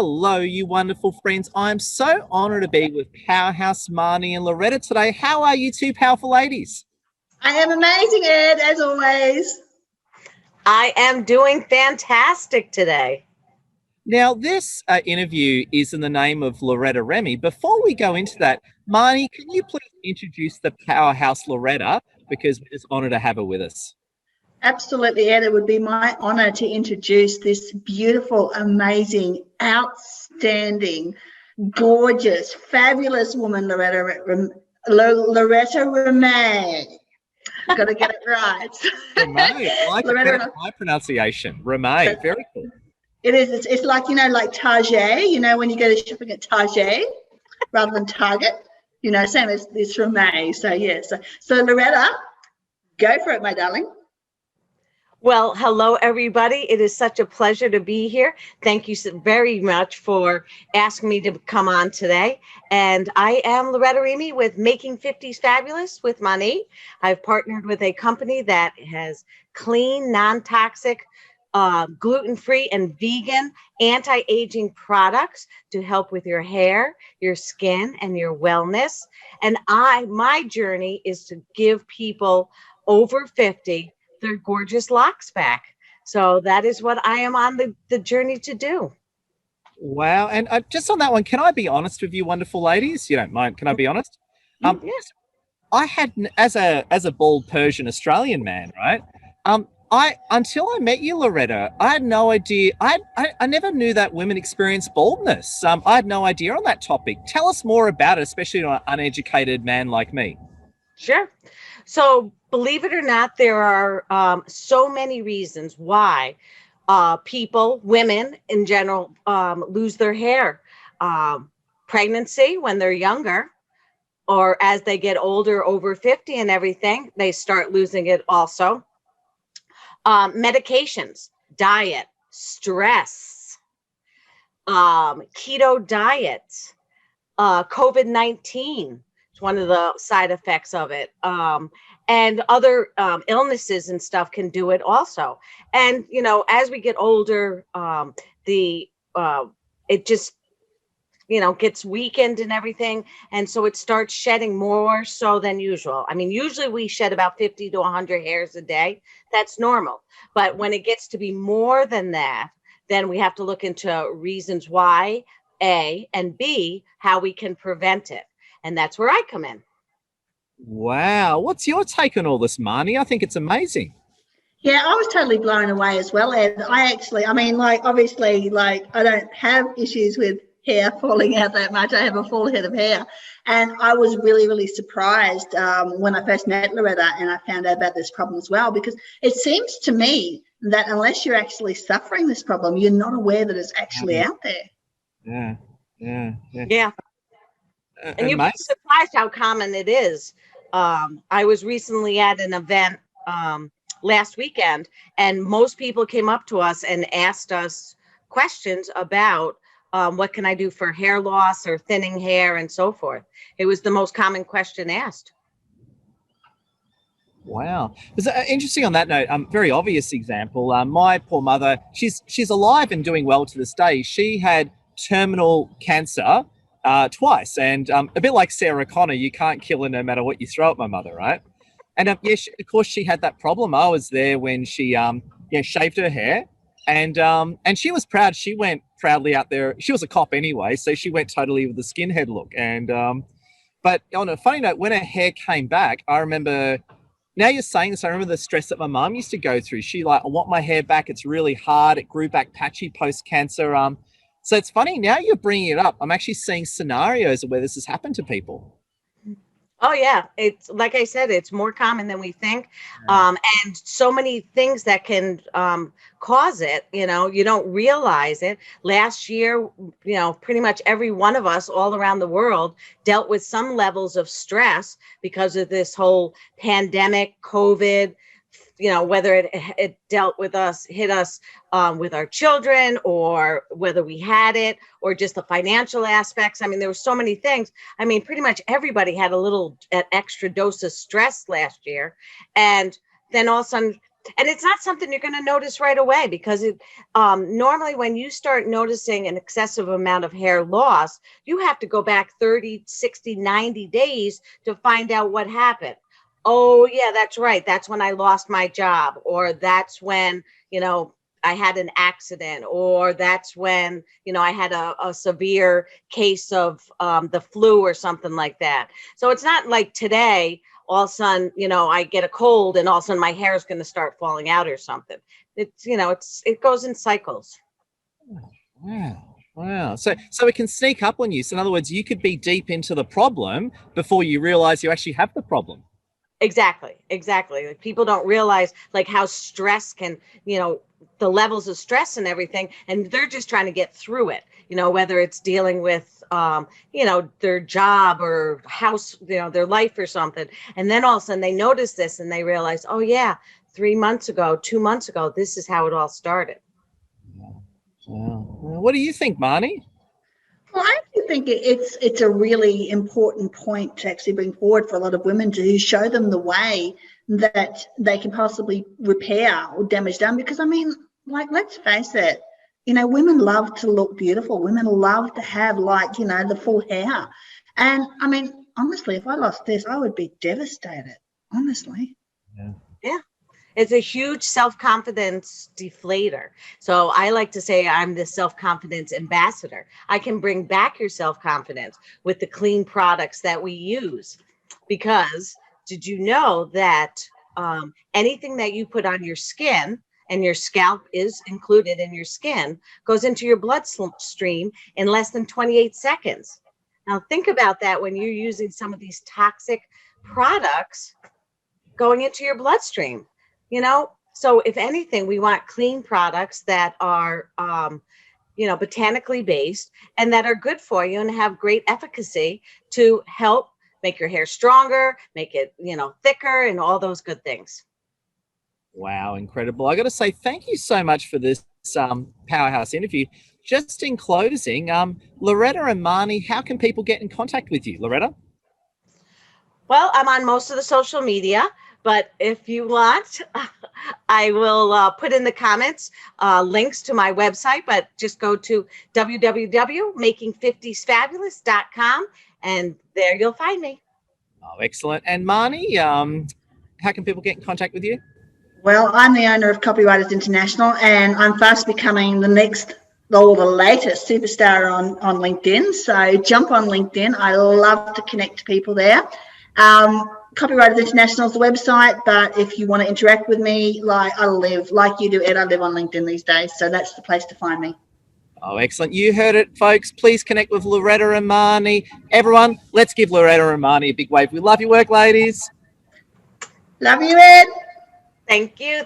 Hello, you wonderful friends. I'm so honored to be with Powerhouse Maini and Loretta today. How are you two powerful ladies? I am amazing, Ed, as always. I am doing fantastic today. Now, this interview is in the name of Loretta Remy. Before we go into that, Maini, can you please introduce the Powerhouse Loretta, because we're just honored to have her with us. Absolutely, Ed. It would be my honour to introduce this beautiful, amazing, outstanding, gorgeous, fabulous woman, Loretta Remy. Got to get it right. Remy, I like my pronunciation. Remy, very cool. It is. It's like, like Target, when you go to shopping at Target rather than Target, same as this Remy. So, yeah. So Loretta, go for it, my darling. Well, hello, everybody. It is such a pleasure to be here. Thank you so very much for asking me to come on today. And I am Loretta Remy with Making 50s Fabulous with Maini. I've partnered with a company that has clean, non-toxic, gluten-free and vegan anti-aging products to help with your hair, your skin, and your wellness. And my journey is to give people over 50 their gorgeous locks back. So that is what I am on the journey to do. Wow. And just on that one, can I be honest with you, wonderful ladies? You don't mind? Can I be honest? Yes. I had, as a bald Persian Australian man, right? Until I met you, Loretta, I had no idea. I never knew that women experience baldness. I had no idea on that topic. Tell us more about it, especially to an uneducated man like me. Sure. So believe it or not, there are so many reasons why people, women in general, lose their hair. Pregnancy when they're younger, or as they get older, over 50 and everything, they start losing it also. Medications, diet, stress, keto diet, COVID-19. One of the side effects of it, and other illnesses and stuff can do it also. And as we get older, it just gets weakened and everything, and so it starts shedding more so than usual. I mean, usually we shed about 50 to 100 hairs a day. That's normal. But when it gets to be more than that, then we have to look into reasons why, A, and B, how we can prevent it. And that's where I come in. Wow. What's your take on all this, Maini? I think it's amazing. Yeah, I was totally blown away as well, Ed. Obviously, I don't have issues with hair falling out that much. I have a full head of hair. And I was really, really surprised when I first met Loretta and I found out about this problem as well, because it seems to me that unless you're actually suffering this problem, you're not aware that it's actually out there. Yeah. And you'd be surprised how common it is. I was recently at an event last weekend, and most people came up to us and asked us questions about what can I do for hair loss or thinning hair and so forth. It was the most common question asked. Wow. It's interesting on that note. Very obvious example. My poor mother, she's alive and doing well to this day. She had terminal cancer twice, and a bit like Sarah Connor, you can't kill her no matter what you throw at my mother, right? And of course she had that problem. I was there when she shaved her hair, and she was proud. She went proudly out there. She was a cop anyway, so she went totally with the skinhead look. And but on a funny note, when her hair came back, I remember. Now you're saying this, I remember the stress that my mom used to go through. She I want my hair back. It's really hard. It grew back patchy post-cancer. So it's funny, now you're bringing it up. I'm actually seeing scenarios where this has happened to people. Oh, yeah. It's like I said, it's more common than we think. And so many things that can cause it, you don't realize it. Last year, pretty much every one of us all around the world dealt with some levels of stress because of this whole pandemic, COVID, whether it dealt with us, hit us with our children, or whether we had it, or just the financial aspects. I mean, there were so many things. I mean, pretty much everybody had an extra dose of stress last year. And then all of a sudden And it's not something you're going to notice right away, because it normally when you start noticing an excessive amount of hair loss, you have to go back 30, 60, 90 days to find out what happened. Oh, yeah, that's right. That's when I lost my job, or that's when, I had an accident, or that's when, I had a severe case of the flu or something like that. So it's not like today, all of a sudden, I get a cold and all of a sudden my hair is going to start falling out or something. It goes in cycles. Wow. Wow. So it can sneak up on you. So in other words, you could be deep into the problem before you realize you actually have the problem. Exactly. Like, people don't realize like how stress can, the levels of stress and everything, and they're just trying to get through it, whether it's dealing with, their job or house, their life or something. And then all of a sudden they notice this and they realize, oh yeah, 3 months ago, 2 months ago, this is how it all started. Wow. What do you think, Maini? Well, I actually think it's a really important point to actually bring forward for a lot of women, to show them the way that they can possibly repair or damage done. Because, I mean, like, let's face it, women love to look beautiful. Women love to have, like, the full hair. And, I mean, honestly, if I lost this, I would be devastated, honestly. Yeah. It's a huge self-confidence deflator. So I like to say I'm the self-confidence ambassador. I can bring back your self-confidence with the clean products that we use. Because did you know that anything that you put on your skin, and your scalp is included in your skin, goes into your bloodstream in less than 28 seconds. Now think about that when you're using some of these toxic products going into your bloodstream. So if anything, we want clean products that are, botanically based and that are good for you and have great efficacy to help make your hair stronger, make it, thicker, and all those good things. Wow, incredible. I got to say thank you so much for this powerhouse interview. Just in closing, Loretta and Maini, how can people get in contact with you, Loretta? Well, I'm on most of the social media, but if you want, I will put in the comments links to my website, but just go to www.making50sfabulous.com and there you'll find me. Oh, excellent. And Maini, how can people get in contact with you? Well, I'm the owner of Copywriters International, and I'm fast becoming the latest superstar on LinkedIn. So jump on LinkedIn. I love to connect to people there. Copywriters International is the website, but if you want to interact with me, like you do, Ed, I live on LinkedIn these days, so that's the place to find me. Oh, excellent. You heard it, folks. Please connect with Loretta and Maini. Everyone, let's give Loretta and Maini a big wave. We love your work, ladies. Love you, Ed. Thank you.